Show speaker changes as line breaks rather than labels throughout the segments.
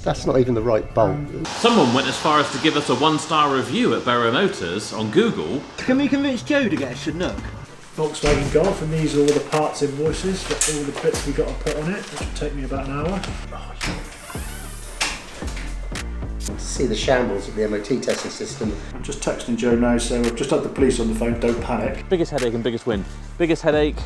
That's not even the right bolt.
Someone went as far as to give us a 1-star review at Berrow Motors on Google.
Can we convince Joe to get a Chinook?
Volkswagen Golf, and these are all the parts invoices for all the bits we got to put on it, which will take me about an hour.
See the shambles of the MOT testing system.
I'm just texting Joe now, so I've just had the police on the phone, don't panic.
Biggest headache and biggest win. Biggest headache.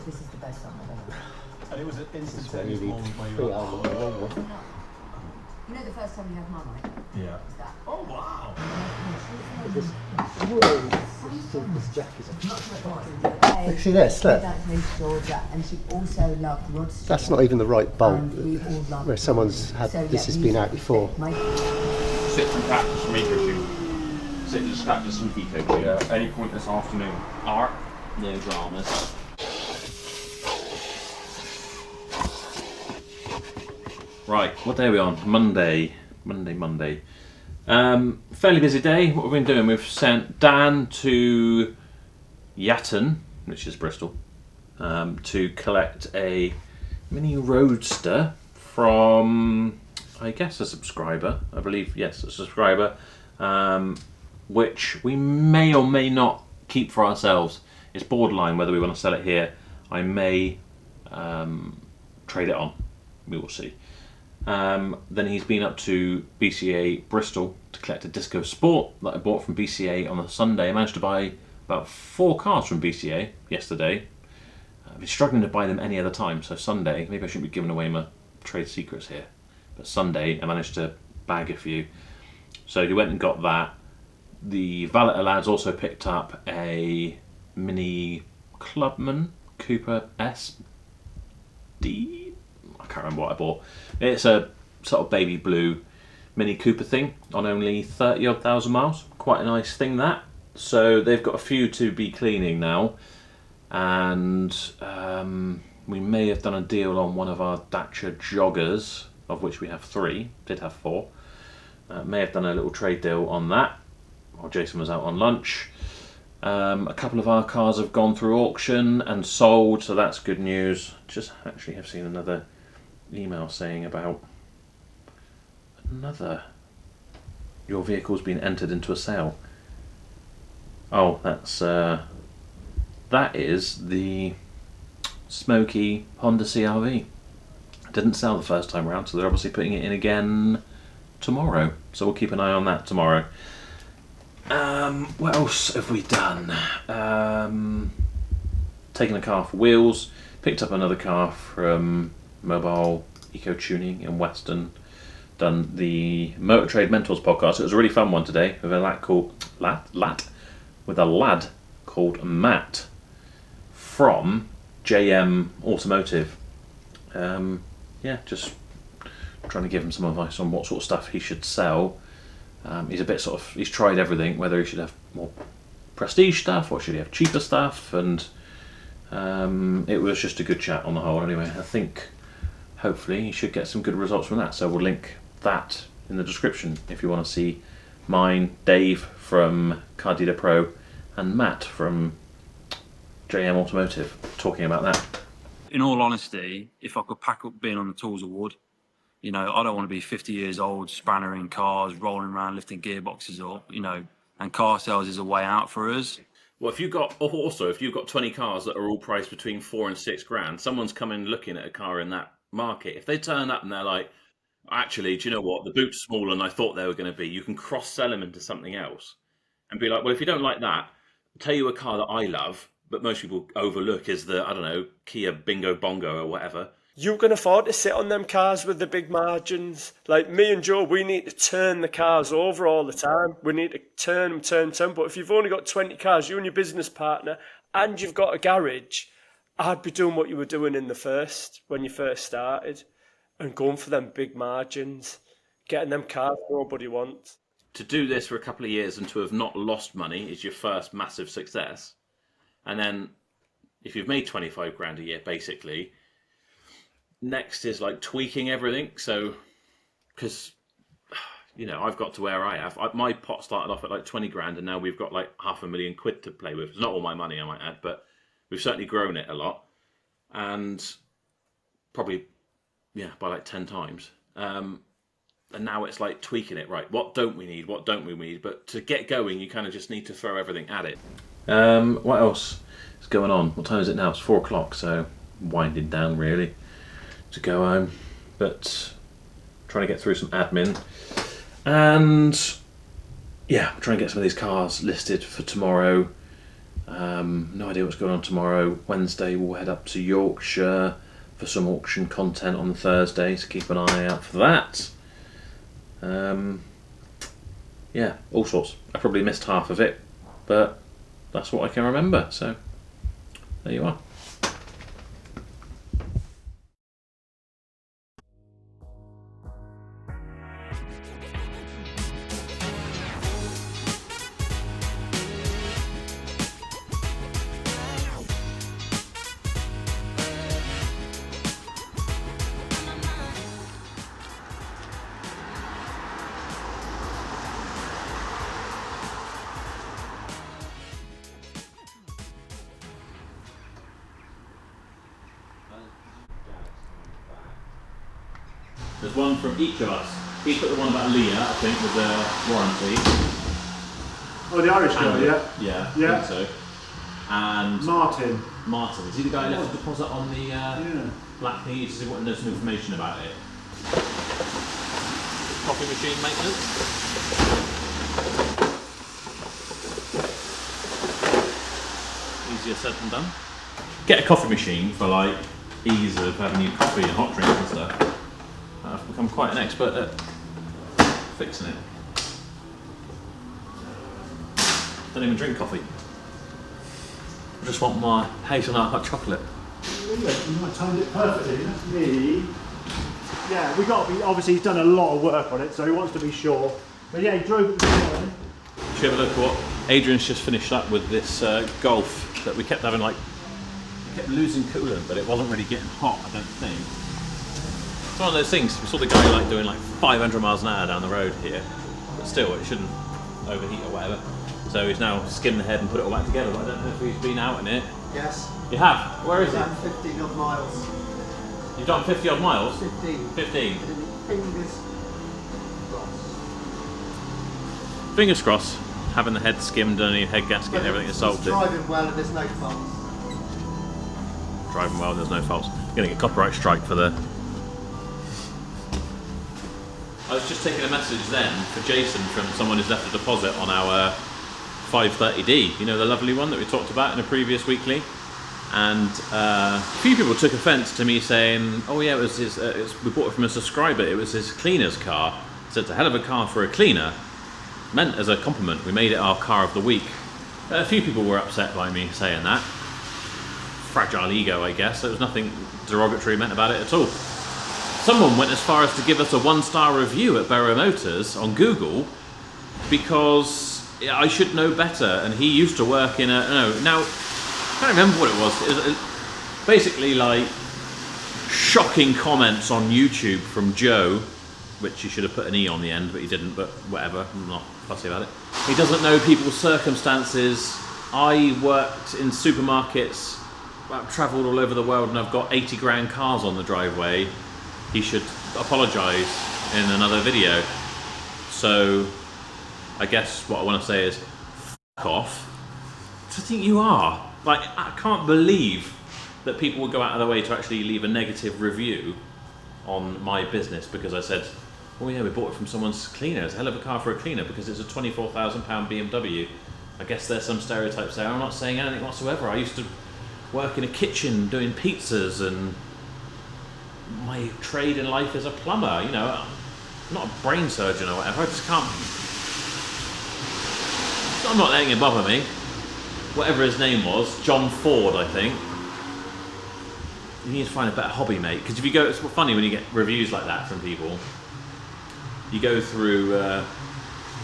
This is the best song I've ever heard.
And it was an instantaneous moment where you were like, oh.
You know the first time you had Marmite?
Yeah.
It's that.
Oh, wow.
See this, look.
And she also loved Rod Stewart.
That's not even the right bolt.
And we all loved
Where someone's had this has been out before.
Sit and practice some eco tune. Sit and just practice some eco tune. Yeah. Any point this afternoon. Art, no dramas.
Right, what day are we on? Monday. Fairly busy day. What have we been doing? We've sent Dan to Yatton, which is Bristol, to collect a mini roadster from, I guess, a subscriber. I believe, yes, a subscriber, which we may or may not keep for ourselves. It's borderline whether we want to sell it here. I may trade it on. We will see. Then he's been up to BCA Bristol to collect a Disco Sport that I bought from BCA on a Sunday. I managed to buy about 4 cars from BCA yesterday. I've been struggling to buy them any other time, so Sunday, maybe I shouldn't be giving away my trade secrets here, but Sunday I managed to bag a few. So he went and got that. The Valeter lads also picked up a Mini Clubman Cooper SD. I can't remember what I bought. It's a sort of baby blue Mini Cooper thing on only 30-odd thousand miles. Quite a nice thing, that. So they've got a few to be cleaning now, and we may have done a deal on one of our Dacia joggers, of which we have 3, did have 4. May have done a little trade deal on that while Jason was out on lunch. A couple of our cars have gone through auction and sold, so that's good news. Just actually have seen another email saying about your vehicle's been entered into a sale. Oh, that is the smoky Honda CR-V. Didn't sell the first time around, so they're obviously putting it in again tomorrow. So we'll keep an eye on that tomorrow. What else have we done? Taken a car for wheels, picked up another car from Mobile Eco Tuning in Weston, done the Motor Trade Mentors podcast. It was a really fun one today with a lad called Matt from JM Automotive. Just trying to give him some advice on what sort of stuff he should sell. He's a bit he's tried everything, whether he should have more prestige stuff or should he have cheaper stuff, and it was just a good chat on the whole anyway. I think hopefully you should get some good results from that, so we'll link that in the description if you want to see mine, Dave from Car Dealer Pro, and Matt from JM Automotive talking about that.
In all honesty, if I could pack up being on the tools, I would. You know, I don't want to be 50 years old, spannering cars, rolling around, lifting gearboxes up, and car sales is a way out for us.
Well, if you've got 20 cars that are all priced between 4 and 6 grand, someone's coming looking at a car in that market. If they turn up and they're like, actually, do you know what? The boot's smaller than I thought they were going to be. You can cross-sell them into something else and be like, well, if you don't like that, I'll tell you a car that I love, but most people overlook is the, I don't know, Kia Bingo Bongo or whatever.
you can afford to sit on them cars with the big margins. Like me and Joe, we need to turn the cars over all the time. We need to turn them. But if you've only got 20 cars, you and your business partner, and you've got a garage, I'd be doing what you were doing when you first started, and going for them big margins, getting them cars nobody wants.
To do this for a couple of years and to have not lost money is your first massive success. And then if you've made 25 grand a year, basically, next is like tweaking everything. So, because, I've got to where I have. My pot started off at like 20 grand and now we've got like £500,000 to play with. It's not all my money, I might add, but we've certainly grown it a lot. And probably, by like 10 times. And now it's like tweaking it, right? What don't we need? What don't we need? But to get going, you kind of just need to throw everything at it. What else is going on? What time is it now? It's 4 o'clock, so winding down really to go home. But trying to get through some admin. And I'm trying to get some of these cars listed for tomorrow. No idea what's going on tomorrow. Wednesday we'll head up to Yorkshire for some auction content on the Thursday, so keep an eye out for that. All sorts. I probably missed half of it, but that's what I can remember, so there you are. There's one from each of us. He put the one about Leah, I think, with the warranty.
Oh, the Irish guy,
Yeah,
Yeah.
I think so. And
Martin.
Is he the guy who left a deposit on the black thing? He just wanted to know some information about it. Coffee machine maintenance. Easier said than done. Get a coffee machine for like ease of having your coffee and hot drinks and stuff. I've become quite an expert at fixing it. Don't even drink coffee. I just want my hazelnut hot chocolate.
You might timed it perfectly. That's me. Yeah, we got to be. Obviously, he's done a lot of work on it, so he wants to be sure. But yeah, he drove it this morning.
Should we have a look at what Adrian's just finished up with this Golf that we kept having we kept losing coolant, but it wasn't really getting hot, I don't think. It's one of those things, we saw the guy doing 500 miles an hour down the road here, but still it shouldn't overheat or whatever. So he's now skimmed ahead and put it all back together, but I don't know if he's been out in it.
Yes.
You have? Where is it?
I've done 15 odd miles.
You've done 50 odd miles?
15.
15.
Fingers crossed.
Fingers crossed, having the head skimmed and the head gasket and everything is salted.
Driving well and there's no faults.
Driving well and there's no faults. Going to get a copyright strike for the... I was just taking a message then for Jason from someone who's left a deposit on our 530D, the lovely one that we talked about in a previous weekly. And a few people took offence to me saying, oh yeah, it was his, we bought it from a subscriber, it was his cleaner's car. So it's a hell of a car for a cleaner. Meant as a compliment, we made it our car of the week. A few people were upset by me saying that. Fragile ego, I guess. There was nothing derogatory meant about it at all. Someone went as far as to give us a 1-star review at Berrow Motors on Google because I should know better, and he used to work in a... No, now, I can't remember what it was. It was basically shocking comments on YouTube from Joe, which he should have put an E on the end, but he didn't, but whatever, I'm not fussy about it. He doesn't know people's circumstances. I worked in supermarkets, I've travelled all over the world, and I've got 80 grand cars on the driveway. He should apologise in another video. So I guess what I want to say is f*** off. What do you think you are? I can't believe that people would go out of their way to actually leave a negative review on my business because I said, oh yeah, we bought it from someone's cleaner. It's a hell of a car for a cleaner because it's a £24,000 BMW. I guess there's some stereotypes there. I'm not saying anything whatsoever. I used to work in a kitchen doing pizzas and my trade in life is a plumber. You know, I'm not a brain surgeon or whatever. I just can't. I'm not letting it bother me. Whatever his name was, John Ford, I think. You need to find a better hobby, mate. Because if you go, it's funny when you get reviews like that from people. You go through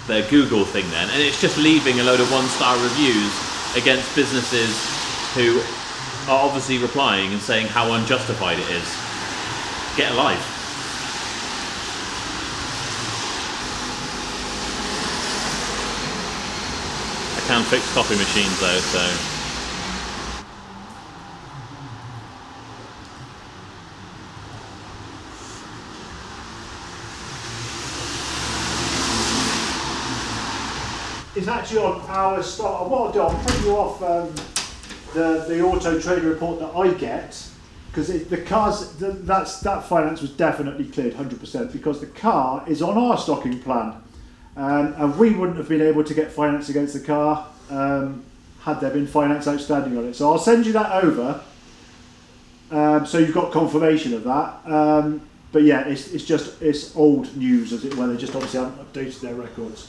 their Google thing then, and it's just leaving a load of 1-star reviews against businesses who are obviously replying and saying how unjustified it is. Get a life. I can fix coffee machines though, so.
It's actually on our stock. What I'll do, I'll print you off the Auto Trader report that I get, because the cars, that finance was definitely cleared 100% because the car is on our stocking plan, and we wouldn't have been able to get finance against the car had there been finance outstanding on it. So I'll send you that over, so you've got confirmation of that. But yeah, it's old news, as it were. They just obviously haven't updated their records.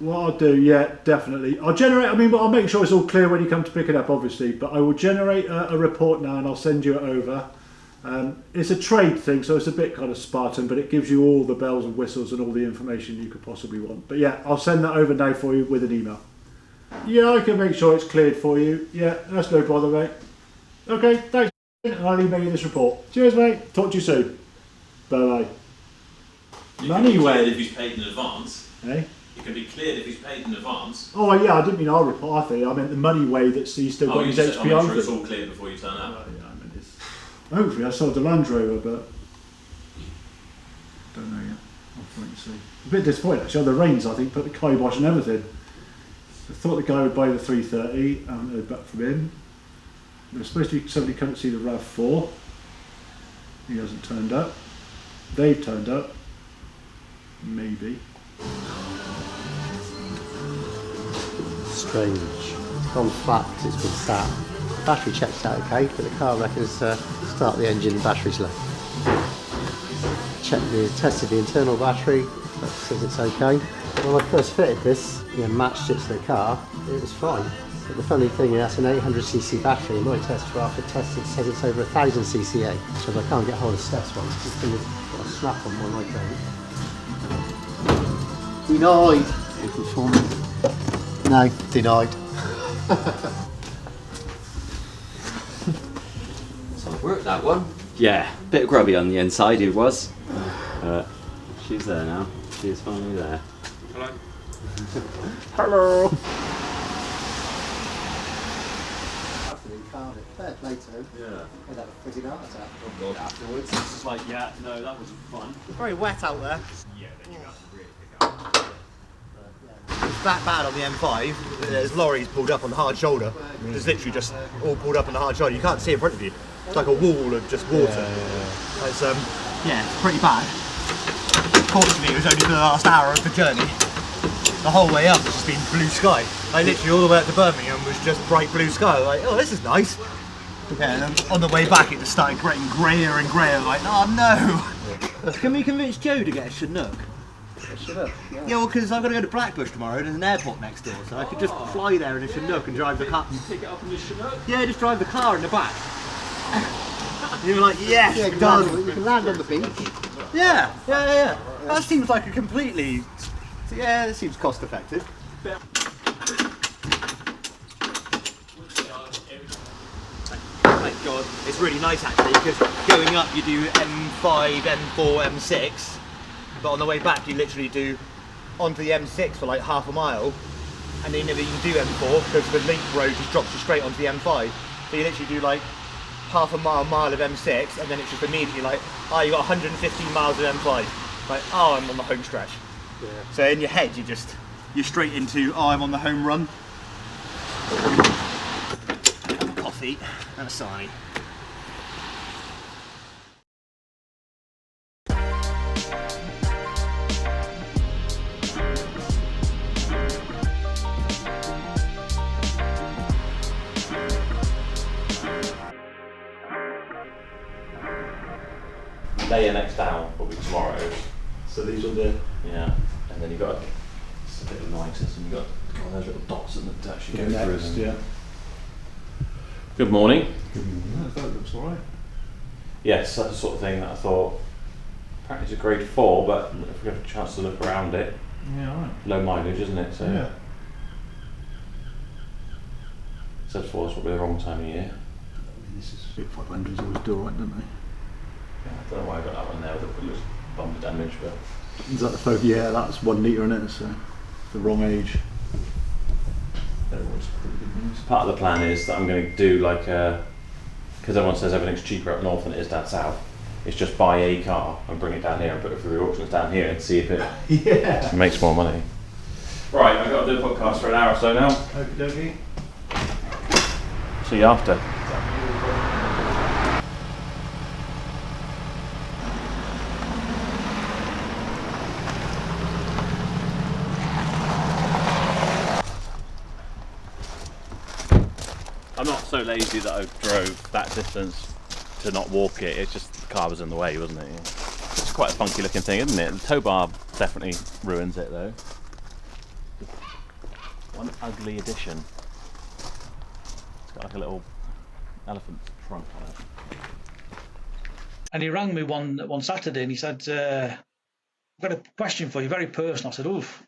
What I'll do, yeah, definitely. I'll generate, but I'll make sure it's all clear when you come to pick it up, obviously. But I will generate a report now and I'll send you it over. It's a trade thing, so it's a bit kind of Spartan, but it gives you all the bells and whistles and all the information you could possibly want. But yeah, I'll send that over now for you with an email. Yeah, I can make sure it's cleared for you. Yeah, that's no bother, mate. Okay, thanks. And I'll email you this report. Cheers, mate. Talk to you soon. Bye-bye. Money way.
If he's paid in advance.
Eh?
It can be cleared if he's paid in advance.
Oh yeah, I didn't mean our report. I think I meant the money way that he's still got his HPI.
I'll make sure it's all cleared before you turn up.
Yeah, I mean hopefully I sold the Land Rover, but don't know yet. I'll wait and see. A bit disappointed actually. The rains, I think, put the kibosh and everything. I thought the guy would buy the 330. I haven't heard back from him. There's supposed to be somebody coming to see the RAV4. He hasn't turned up. They've turned up. Maybe.
Strange. It's gone flat because it's been sat. Battery checked out okay, but the car reckons start the engine, the battery's low. Tested the internal battery, that says it's okay. When I first fitted this, matched it to the car, it was fine. But the funny thing is that's an 800cc battery, and my test after tested says it's over 1000cc, so I can't get hold of steps once, it's going to snap on one I don't. Denied! Performance. No, denied.
So it worked, that one. Yeah, bit grubby on the inside it was. She's there now. She's finally there.
Hello.
Hello!
Fair play to him.
Yeah.
I'd have a pretty heart attack.
Oh God. Afterwards, it's just like, yeah, no, that wasn't fun.
It's very wet out there.
Yeah, then you have to really pick up.
It's that bad on the M5. There's lorries pulled up on the hard shoulder. There's literally just all pulled up on the hard shoulder. You can't see in front of you. It's like a wall of just water. It's it's pretty bad. Fortunately, it was only for the last hour of the journey. The whole way up, it's just been blue sky. Like literally all the way up to Birmingham was just bright blue sky. Like, oh, this is nice. Yeah, and then on the way back, it just started getting greyer and greyer. Like, oh no.
Can we convince Joe to get a Chinook?
Yeah, well, because I've got to go to Blackbush tomorrow. There's an airport next door, so I could just fly there in a Chinook and drive the car.
Pick it up in the Chinook?
Yeah, just drive the car in the back. You were like, yes,
Yeah,
done.
you can land on the beach.
Yeah. That seems like a completely. Yeah, it seems cost effective. Thank God. It's really nice actually, because going up you do M5, M4, M6, but on the way back you literally do onto the M6 for like half a mile, and then you never even do M4 because the link road just drops you straight onto the M5. So you literally do like half a mile of M6, and then it's just immediately like, oh, you got 115 miles of M5. Like, oh, I'm on the home stretch. Yeah. So in your head you're straight into, oh, I'm on the home run. Have a coffee and a sarnie.
layer next down will be tomorrow.
So these are the.
Yeah, and then you've got it's a bit annoying system. You've got all those little dots in the actually go through
Next,
them.
yeah.
Good morning.
That looks alright.
Yes, that's the sort of thing that I thought. Apparently it's a grade 4, but if we have a chance to look around it,
Yeah, alright.
low mileage, isn't it? So
Yeah.
said 4 is probably the wrong time of year.
This is 500s always do alright, don't they?
Yeah, I don't know why I got that one there with the little bumper damage, but
Is that the folk? Yeah, that's 1 litre in it, so the wrong age. That was pretty good news.
part of the plan is that I'm going to do like a, because everyone says everything's cheaper up north than it is down south. It's just buy a car and bring it down here and put it through the auctions down here and see if it makes more money. Right, I've got to do a podcast for an hour or so now.
Okie dokie.
See you after. I'm not so lazy that I drove that distance to not walk it. It's just the car was in the way, wasn't it? It's quite a funky looking thing, isn't it? The tow bar definitely ruins it though. One ugly addition. It's got like a little elephant trunk on it.
And he rang me one Saturday and he said, I've got a question for you, very personal. I said, oof,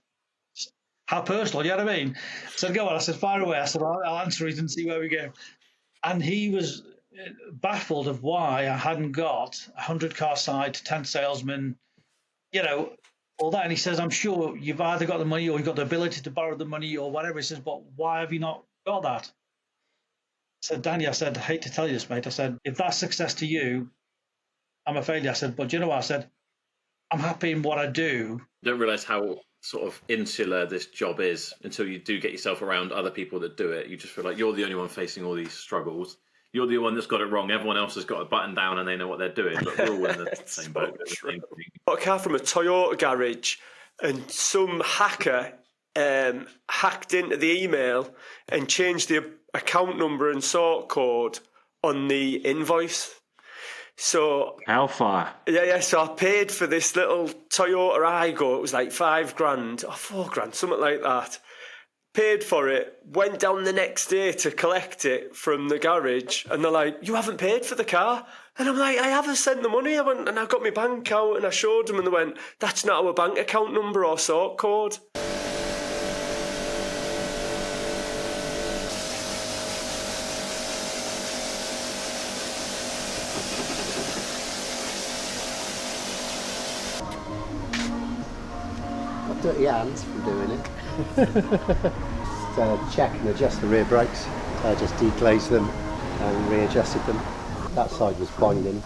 how personal, you know what I mean? I said, go on. I said, fire away. I said, I'll answer it and see where we go. And he was baffled of why I hadn't got 100 car side, 10 salesmen, you know, all that. And he says, I'm sure you've either got the money or you've got the ability to borrow the money or whatever. He says, but why have you not got that? I said, Danny, I said, I hate to tell you this, mate. I said, if that's success to you, I'm a failure. I said, but you know what? I said, I'm happy in what I do.
You don't realise how sort of insular this job is until you do get yourself around other people that do it. You just feel like you're the only one facing all these struggles. You're the one that's got it wrong. Everyone else has got it buttoned down and they know what they're doing. But we're all in the same boat.
Bought a car from a Toyota garage and some hacker hacked into the email and changed the account number and sort code on the invoice. So
how far?
Yeah. So I paid for this little Toyota Aygo. It was like $5,000 or $4,000, something like that. Paid for it. Went down the next day to collect it from the garage, and they're like, "You haven't paid for the car." And I'm like, "I haven't sent the money." I went and I got my bank out and I showed them, and they went, "That's not our bank account number or sort code."
Got dirty hands from doing it. Just check and adjust the rear brakes. Just deglazed them and readjusted them. That side was binding.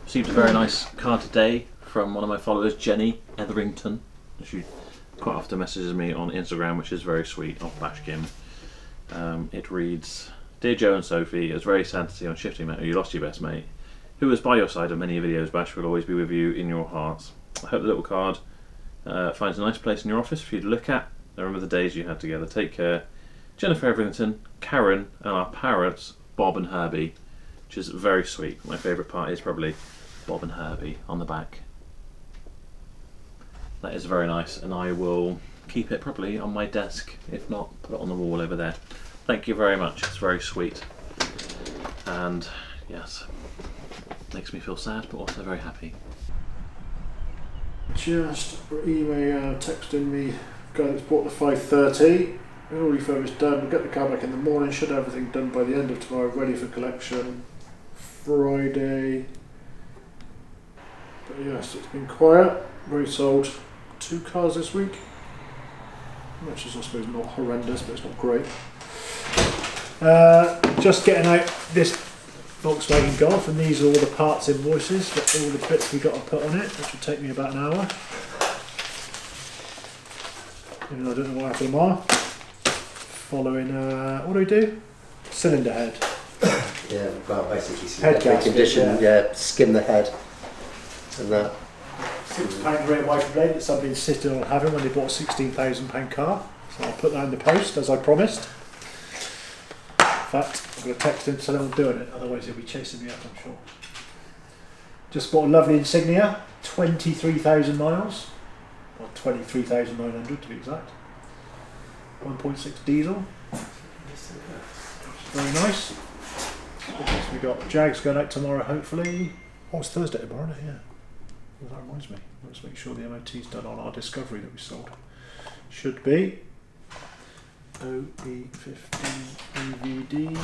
Received a very nice card today from one of my followers, Jenny Etherington. She quite often messages me on Instagram, which is very sweet, off Bashkim. It reads, Dear Joe and Sophie, it was very sad to see on Shifting Metal you lost your best mate, who was by your side on many videos. Bash will always be with you in your hearts. I hope the little card finds a nice place in your office for you to look at. I remember the days you had together. Take care. Jennifer Etherington, Karen, and our parrots, Bob and Herbie, which is very sweet. My favourite part is probably Bob and Herbie on the back. That is very nice, and I will keep it probably on my desk, if not put it on the wall over there. Thank you very much, it's very sweet. And yes, makes me feel sad but also very happy.
Just email, texting me, guy that's bought the 530. All refurbished done. We'll get the car back in the morning. Should have everything done by the end of tomorrow, ready for collection Friday. But yes, it's been quiet. We sold 2 cars this week, which is I suppose not horrendous, but it's not great. Just getting out this Volkswagen Golf, and these are all the parts invoices for all the bits we got to put on it, which will take me about an hour. Even though I don't know what half of them are. Following, what do we do? Cylinder head.
Yeah, well, basically,
Head gasket,
condition. Yeah, skim the head, and that.
£6 rate white blade that somebody insisted on having when they bought a £16,000 car. So I'll put that in the post as I promised. fact, I'm going to text him to tell him I'm doing it, otherwise he'll be chasing me up, I'm sure. Just bought a lovely Insignia, 23,000 miles, or 23,900 to be exact. 1.6 diesel. Very nice. We got Jags going out tomorrow, hopefully. Oh, it's Thursday tomorrow, isn't it? Yeah. Well, that reminds me. Let's make sure the MOT's done on our Discovery that we sold. Should be. OE15 EVD.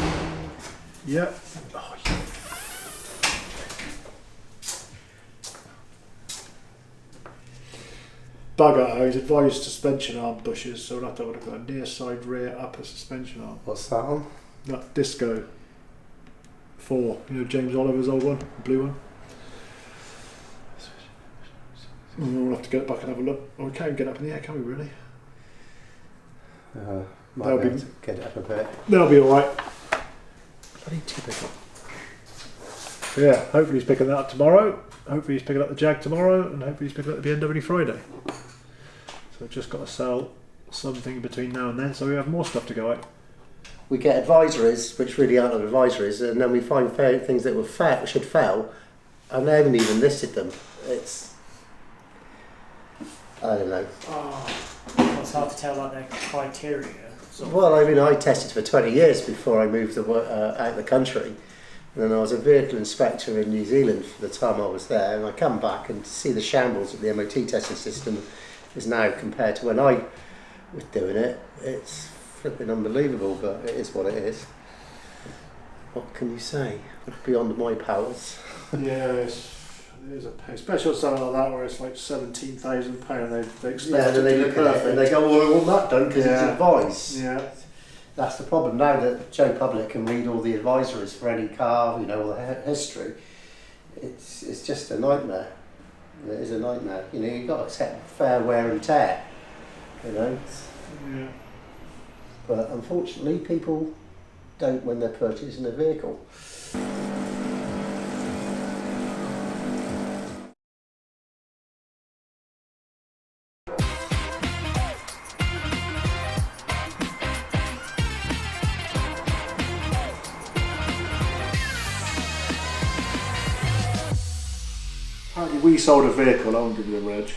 Yep. Oh, yeah. Bugger, he's advised suspension arm bushes, so we'll have to have a near side rear upper suspension arm.
What's that on?
That Disco 4, you know, James Oliver's old one, the blue one. We'll have to get back and have a look. Oh, we can't even get up in the air, can we really?
Might
That'll
be
be-
able to get it up a bit.
That'll be alright. Bloody typical. So yeah, hopefully he's picking that up tomorrow. Hopefully he's picking up the Jag tomorrow, and hopefully he's picking up the BMW Friday. So I've just got to sell something between now and then, so we have more stuff to go out.
We get advisories, which really aren't advisories, and then we find things that were should fail, and they haven't even listed them. It's, I don't know.
It's hard to tell like their criteria.
Well, I mean, I tested for 20 years before I moved out of the country. And then I was a vehicle inspector in New Zealand for the time I was there, and I come back and see the shambles that the MOT testing system is now compared to when I was doing it. It's flipping unbelievable, but it is what it is. What can you say? Beyond my powers.
Yeah, it is a pay, especially on something like that where it's like £17,000. They expect
Yeah,
it
then they
to be
look at it
perfect.
and they go, well, I want that done because it's
Yeah.
advice.
Yeah.
That's the problem. Now that Joe Public can read all the advisories for any car, you know, all the history, it's just a nightmare. It is a nightmare. You know, you've got to accept fair wear and tear, you know.
Yeah.
But unfortunately, people don't when they're purchasing a vehicle.
Apparently we sold a vehicle, I won't give you the reg,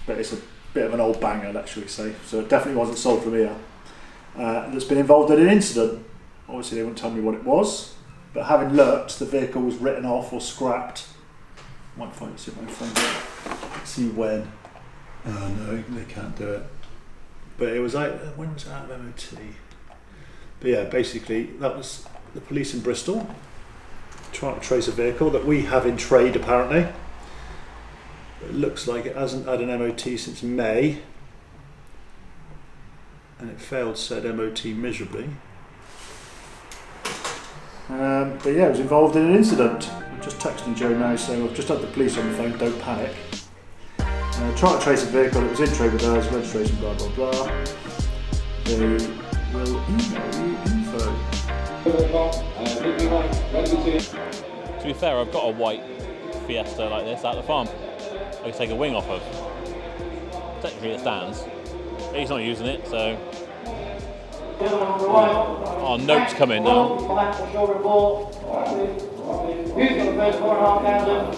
but it's a bit of an old banger, let's shall we say, so it definitely wasn't sold from here, that's been involved in an incident. Obviously they won't tell me what it was, but having looked, the vehicle was written off or scrapped. Might find it, see if I can find it. Let's see when. Oh no, they can't do it. But it was like, when was it out of MOT? But yeah, basically that was the police in Bristol trying to trace a vehicle that we have in trade apparently. It looks like it hasn't had an MOT since May, and it failed said MOT miserably. But yeah, it was involved in an incident. I'm just texting Joe now saying I've just had the police on the phone, don't panic. Trying to trace a vehicle that was in trade with us, registration, blah blah blah. They will email you info.
To be fair, I've got a white Fiesta like this out the farm. I can take a wing off of. Technically it stands. He's not using it, so... Our notes come in now.
Who's got the first 4,500?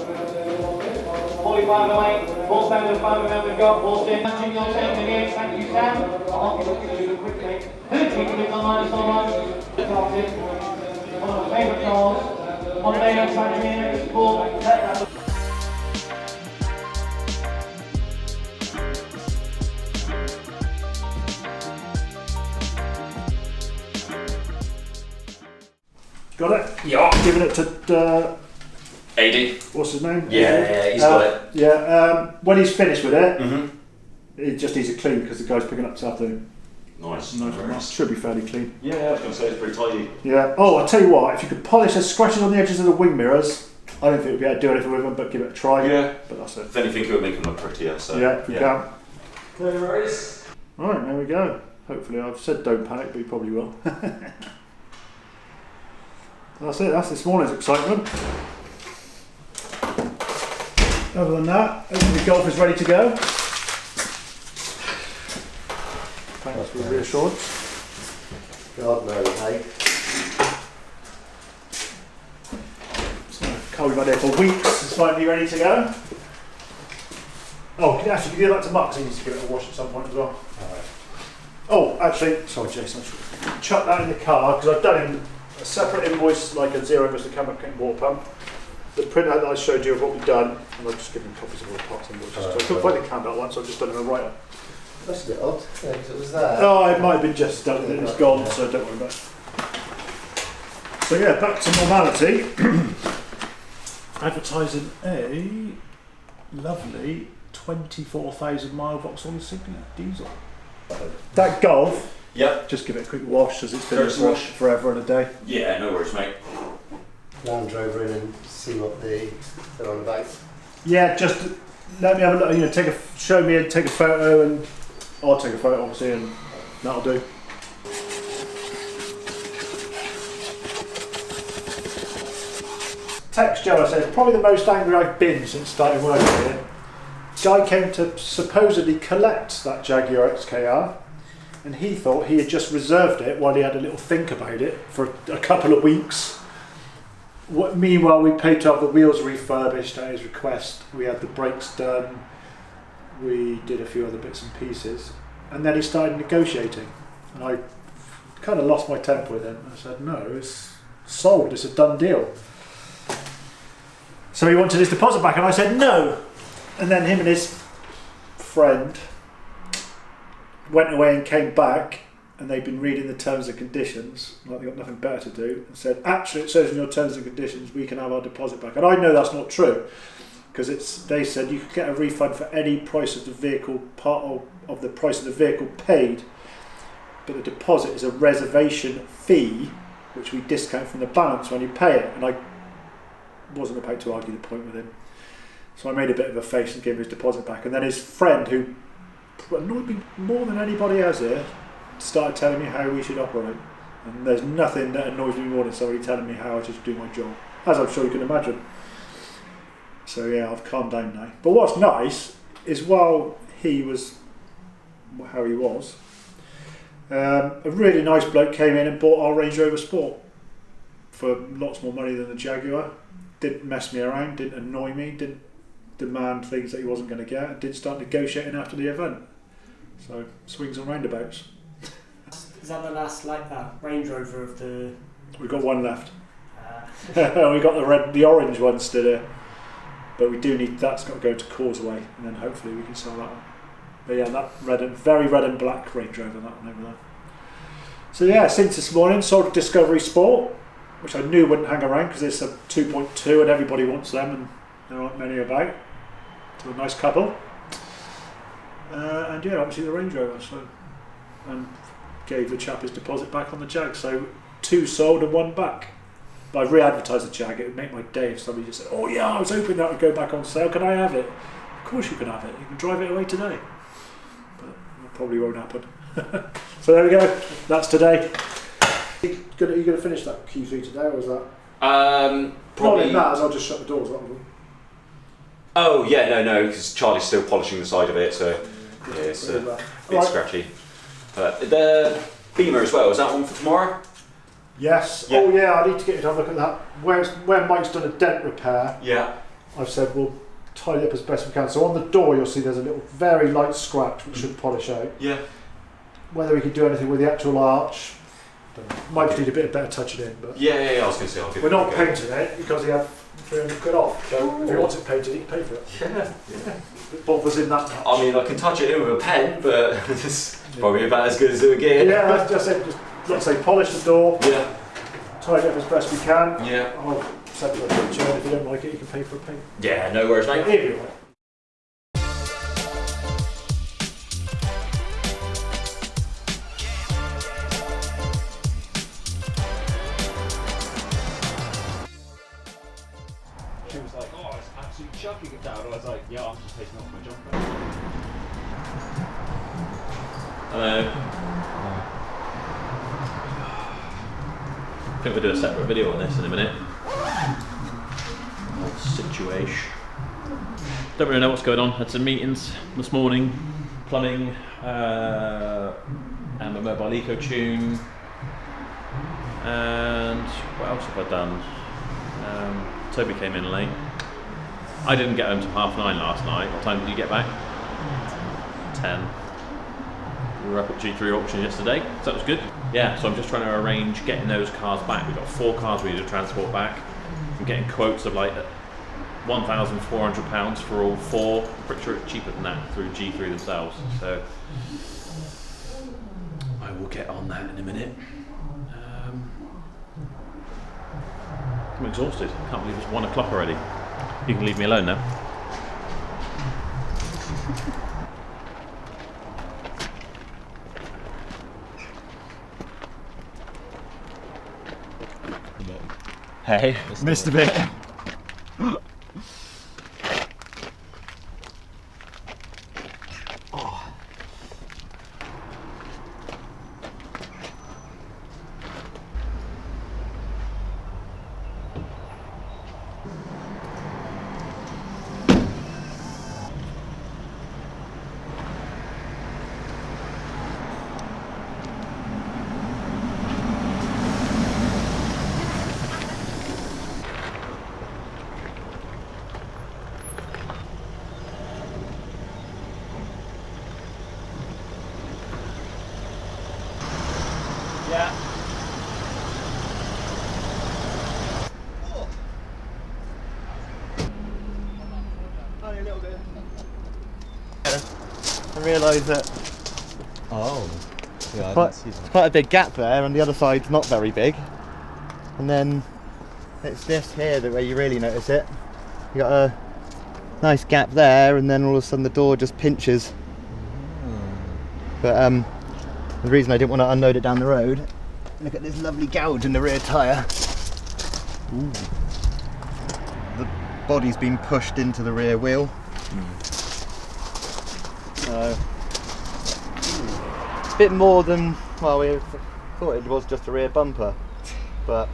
45 away, 4,500 got, 4,600. Matching your second here, thank you Sam. I'll give it to you quickly. 13 minutes online, it's online. One of my favourite cars. On day on Saturday, it's full.
Got it?
Yeah.
Giving it to
AD.
what's his name?
Yeah, he's got it.
Yeah, when he's finished with it,
Mm-hmm.
it just needs it clean because the guy's picking up this afternoon.
Nice.
Nice. Should be fairly clean.
Yeah, I was going to say it's pretty tidy.
Yeah. Oh, I'll tell you what, if you could polish the scratches on the edges of the wing mirrors, I don't think we'd be able to do anything with them, but give it a try.
Yeah.
But that's it.
If anything, it would make them look prettier. So
Yeah, if we can.
No worries.
Alright, there we go. Hopefully, I've said don't panic, but you probably will. That's it, that's this morning's excitement. Other than that, hopefully the golf is ready to go. Thanks for the reassurance.
God knows, hey.
car we've had here for weeks is finally ready to go. Oh, can you give that to Mark? 'Cause he needs to give it a wash at some point as well. Oh, actually, sorry Jason, I should chuck that in the car because I've done in a separate invoice, like a zero emission camera water pump. The printout that I showed you of what we've done, and I've just given copies of all the parts invoices. So I couldn't find the camera one, so I've just done them a write-up.
That's a bit odd. Yeah, because it was there.
Oh, it might have been just done with it. It's gone, so don't worry about it. So yeah, back to normality. Advertising a lovely 24,000 mile Vauxhall Insignia diesel. That Golf.
Yep.
Just give it a quick wash, as it's been
First wash.
forever and a day.
Yeah, no worries, mate.
Land Rover in and see what they're on about.
Yeah, just let me have a look. You know, show me and take a photo, and I'll take a photo obviously, and that'll do. Text Joe, I said, probably the most angry I've been since starting working here. Guy came to supposedly collect that Jaguar XKR, and he thought he had just reserved it while he had a little think about it for a couple of weeks. Meanwhile, we paid to have the wheels refurbished at his request. We had the brakes done. We did a few other bits and pieces, and then he started negotiating, and I kind of lost my temper with him. I said, "No, it's sold. It's a done deal." So he wanted his deposit back, and I said no. And then him and his friend went away and came back, and they'd been reading the terms and conditions, like they got nothing better to do, and said, actually it says in your terms and conditions we can have our deposit back. And I know that's not true, because they said you could get a refund for any price of the vehicle, part of the price of the vehicle paid, but the deposit is a reservation fee, which we discount from the balance when you pay it. And I wasn't about to argue the point with him. So I made a bit of a face and gave him his deposit back. And then his friend, who annoyed me more than anybody else here, started telling me how we should operate. And there's nothing that annoys me more than somebody telling me how I should do my job, as I'm sure you can imagine. So yeah, I've calmed down now. But what's nice is while he was how he was, a really nice bloke came in and bought our Range Rover Sport for lots more money than the Jaguar. Didn't mess me around, didn't annoy me, didn't demand things that he wasn't going to get, and didn't start negotiating after the event. So swings and roundabouts.
Is that the last like that Range Rover of the?
We've got one left. We got the orange one still here, but we do need that's got to go to Causeway, and then hopefully we can sell that one. But yeah, that very red and black Range Rover, that one over there. So yeah, since this morning, sold a Discovery Sport, which I knew wouldn't hang around because it's a 2.2 and everybody wants them, and there aren't many about. To a nice couple. And yeah, obviously the Range Rover. So, and gave the chap his deposit back on the Jag. So 2 sold and 1 back. But I've re-advertised the Jag. It would make my day if somebody just said, "Oh yeah, I was hoping that would go back on sale. Can I have it?" Of course you can have it. You can drive it away today. But that probably won't happen. So there we go. That's today. Are you going to finish that Q3 today, or is that?
Probably.
Not matters. I'll just shut the doors. That one.
Oh yeah, no, because Charlie's still polishing the side of it, so yeah, it's a bit scratchy. But the Beamer as well. Is that one for tomorrow?
Yes.
Yeah.
Oh yeah, I need to get you to have a look at that. Where Mike's done a dent repair.
Yeah.
I've said we'll tidy up as best we can. So on the door, you'll see there's a little very light scratch which should polish out.
Yeah.
Whether we can do anything with the actual arch, don't know. Might need a bit of better touching in, but
Yeah. I was going to say I'll give
we're
it a
not
go.
painting it because he had 300 quid off. So if he wants it painted, he can pay for it.
Yeah.
It bothers him that much.
I mean, I can touch it in with a pen, but it's probably about as good as it would get.
Yeah, that's just it. Just let's say polish the door.
Yeah.
Tidy up as best we can.
Yeah.
I'll send you a picture, and if you don't like it, you can pay for a paint.
Yeah. No worries, mate.
Either way.
She was like, "Oh, it's absolutely chucking it down." I was like, "Yeah, I'm just taking off my jumper."
Hello. I think we'll do a separate video on this in a minute. Situation. Don't really know what's going on. Had some meetings this morning, plumbing, and a mobile eco tune. And what else have I done? Toby came in late. I didn't get home till 9:30 last night. What time did you get back? 10. We were up at G3 auction yesterday, so that was good. Yeah, so I'm just trying to arrange getting those cars back. We've got 4 cars we need to transport back. I'm getting quotes of like £1,400 for all 4. I'm pretty sure it's cheaper than that through G3 themselves. So I will get on that in a minute. I'm exhausted. I can't believe it's 1 o'clock already. You can leave me alone now.
Hey, missed a bit. Yeah. Only a little bit. I realised that
Oh. Yeah,
it's quite a big gap there, and the other side's not very big. And then it's this here that where you really notice it. You got a nice gap there, and then all of a sudden the door just pinches. But the reason I didn't want to unload it down the road, look at this lovely gouge in the rear tyre. Ooh. The body's been pushed into the rear wheel. So, a bit more than, well, we thought it was just a rear bumper. But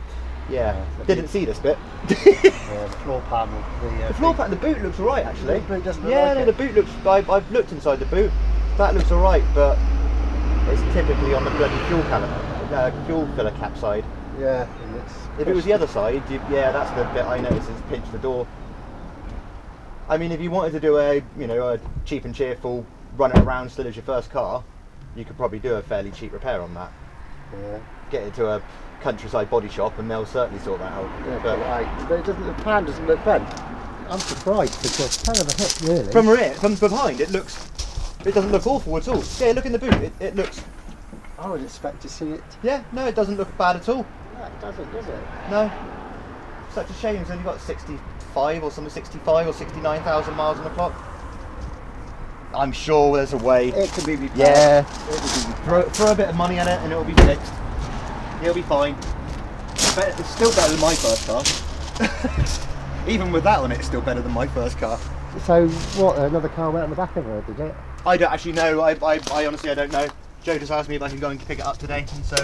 yeah, didn't see this bit.
Yeah, the floor panel.
The floor panel, the boot looks alright actually.
The boot doesn't look
yeah,
like
no,
it.
the boot looks, I've looked inside the boot, that looks alright, but it's typically on the bloody fuel filler cap side.
Yeah.
If it was the other side, yeah, that's the bit I noticed is pinch the door. I mean, if you wanted to do a cheap and cheerful, run it around still as your first car, you could probably do a fairly cheap repair on that.
Yeah.
Get it to a countryside body shop and they'll certainly sort that out.
Yeah, but it doesn't. The pan doesn't look bent. I'm surprised because it's kind of a hit, really.
From rear, from behind, it doesn't look awful at all. Yeah, look in the boot. It looks.
I would expect to see it.
Yeah, no, it doesn't look bad at all.
No, it doesn't, does it?
No. Such a shame. It's only got 65 or something, 65 or 69,000 miles on the clock. I'm sure there's a way.
It could be repaired.
Yeah.
It could be
Throw a bit of money at it and it'll be fixed. It'll be fine. It's still better than my first car. Even with that on it, it's still better than my first car.
So what? Another car went on the back of her, did it?
I don't actually know. I honestly I don't know. Joe just asked me if I can go and pick it up today, and so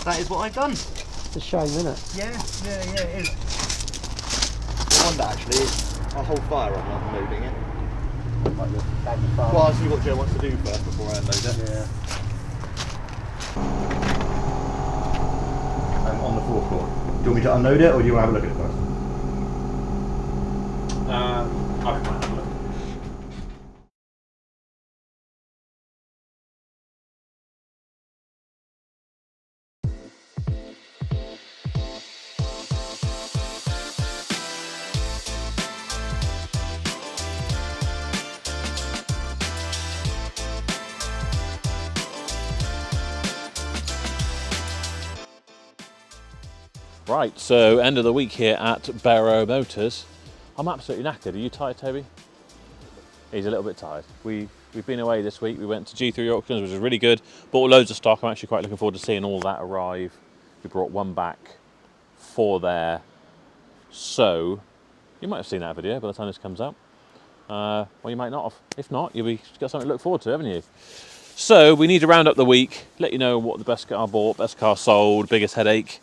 that is what I've done.
It's a shame, isn't it?
Yeah, it is. I wonder actually, I'll hold fire on unloading it.
Like the baggy farm.
Well, I'll see what Joe wants to do first before I unload it.
Yeah.
I'm on the forecourt. Do you want me to unload it, or do you want to have a look at it first?
I can have a look. Right, so end of the week here at Berrow Motors. I'm absolutely knackered. Are you tired, Toby? He's a little bit tired. We've been away this week. We went to G3 auctions, which was really good. Bought loads of stock. I'm actually quite looking forward to seeing all that arrive. We brought one back for there. So you might have seen that video by the time this comes out. Well, you might not have. If not, you've got something to look forward to, haven't you? So we need to round up the week, let you know what the best car bought, best car sold, biggest headache,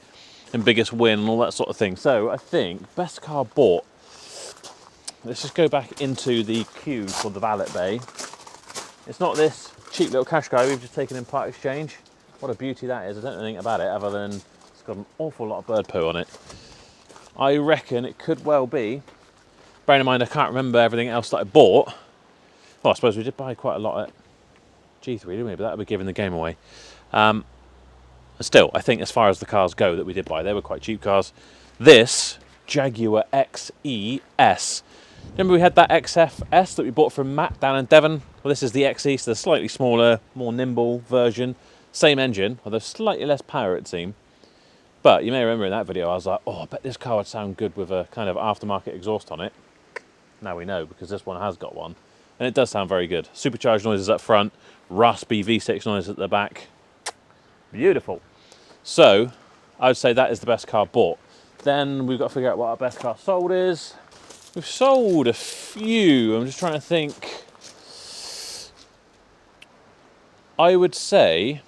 and biggest win and all that sort of thing. So I think best car bought. Let's just go back into the queue for the valet bay. It's not this cheap little cash guy we've just taken in part exchange. What a beauty that is. I don't know anything about it other than it's got an awful lot of bird poo on it. I reckon it could well be, bearing in mind I can't remember everything else that I bought. Well, I suppose we did buy quite a lot at G3, didn't we? But that would be giving the game away. Still, I think as far as the cars go that we did buy, they were quite cheap cars. This Jaguar XE-S. Remember we had that XFS that we bought from Matt down in Devon? Well, this is the XE, so the slightly smaller, more nimble version. Same engine, although slightly less power it seemed. But you may remember in that video I was like, oh, I bet this car would sound good with a kind of aftermarket exhaust on it. Now we know, because this one has got one. And it does sound very good. Supercharged noises up front, raspy V6 noise at the back. Beautiful. So, I would say that is the best car bought. Then we've got to figure out what our best car sold is. We've sold a few. I'm just trying to think. I would say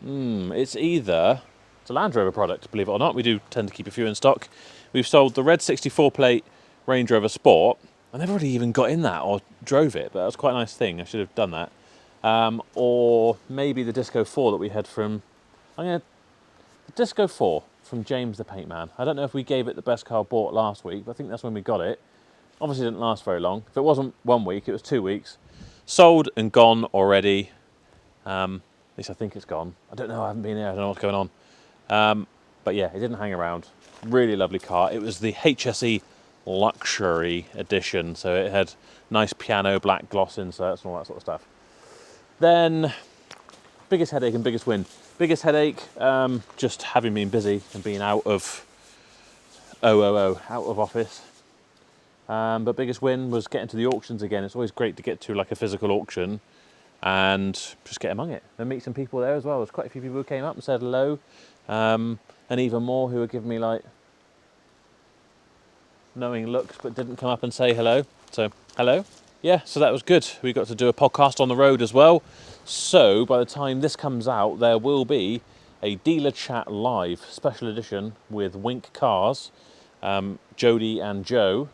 it's either... It's a Land Rover product, believe it or not. We do tend to keep a few in stock. We've sold the red 64 plate Range Rover Sport. I never really even got in that or drove it, but that was quite a nice thing. I should have done that. Or maybe the Disco 4 that we had from... the Disco 4 from James the Paint Man. I don't know if we gave it the best car bought last week, but I think that's when we got it. Obviously it didn't last very long. If it wasn't 1 week, it was 2 weeks. Sold and gone already. At least I think it's gone. I don't know, I haven't been there, I don't know what's going on. But yeah, it didn't hang around. Really lovely car. It was the HSE Luxury Edition, so it had nice piano black gloss inserts and all that sort of stuff. Then, biggest headache and biggest win. Biggest headache, just having been busy and being out of office. But biggest win was getting to the auctions again. It's always great to get to like a physical auction and just get among it and meet some people there as well. There's quite a few people who came up and said hello, and even more who were giving me like knowing looks but didn't come up and say hello. So hello. Yeah, so that was good. We got to do a podcast on the road as well. So by the time this comes out, there will be a Dealer Chat Live special edition with Wink Cars, Jody and Joe,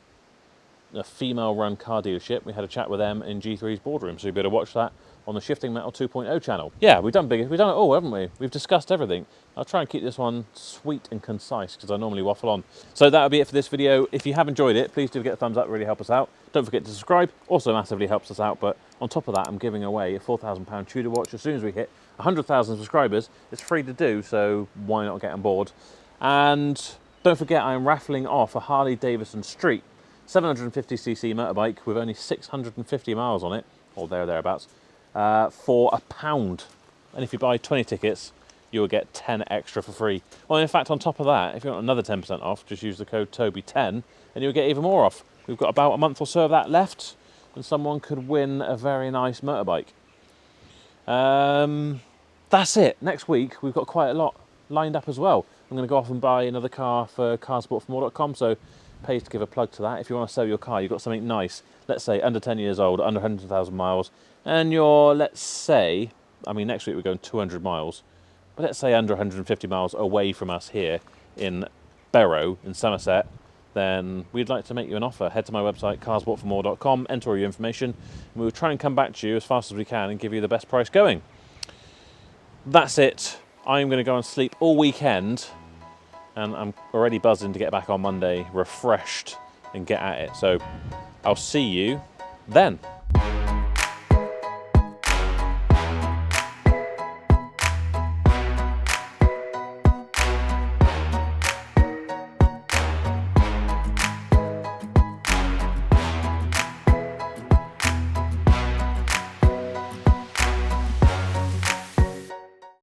a female-run car dealership. We had a chat with them in G3's boardroom, so you better watch that on the Shifting Metal 2.0 channel. Yeah, we've done it all, haven't we? We've discussed everything. I'll try and keep this one sweet and concise because I normally waffle on. So that'll be it for this video. If you have enjoyed it, please do get a thumbs up, really help us out. Don't forget to subscribe, also massively helps us out. But on top of that, I'm giving away a £4,000 Tudor watch as soon as we hit 100,000 subscribers. It's free to do, so why not get on board? And don't forget, I'm raffling off a Harley Davidson Street 750cc motorbike with only 650 miles on it, or thereabouts, for £1. And if you buy 20 tickets, you will get 10 extra for free. Well, in fact, on top of that, if you want another 10% off, just use the code Toby10 and you'll get even more off. We've got about a month or so of that left, and someone could win a very nice motorbike. That's it. Next week, we've got quite a lot lined up as well. I'm going to go off and buy another car for carsportformore.com, so pays to give a plug to that. If you want to sell your car, you've got something nice, let's say under 10 years old, under 100,000 miles, and you're, let's say, I mean, next week we're going 200 miles, but let's say under 150 miles away from us here in Berrow, in Somerset, then we'd like to make you an offer. Head to my website, carsportformore.com, enter all your information, and we'll try and come back to you as fast as we can and give you the best price going. That's it. I'm going to go and sleep all weekend, and I'm already buzzing to get back on Monday, refreshed, and get at it. So I'll see you then.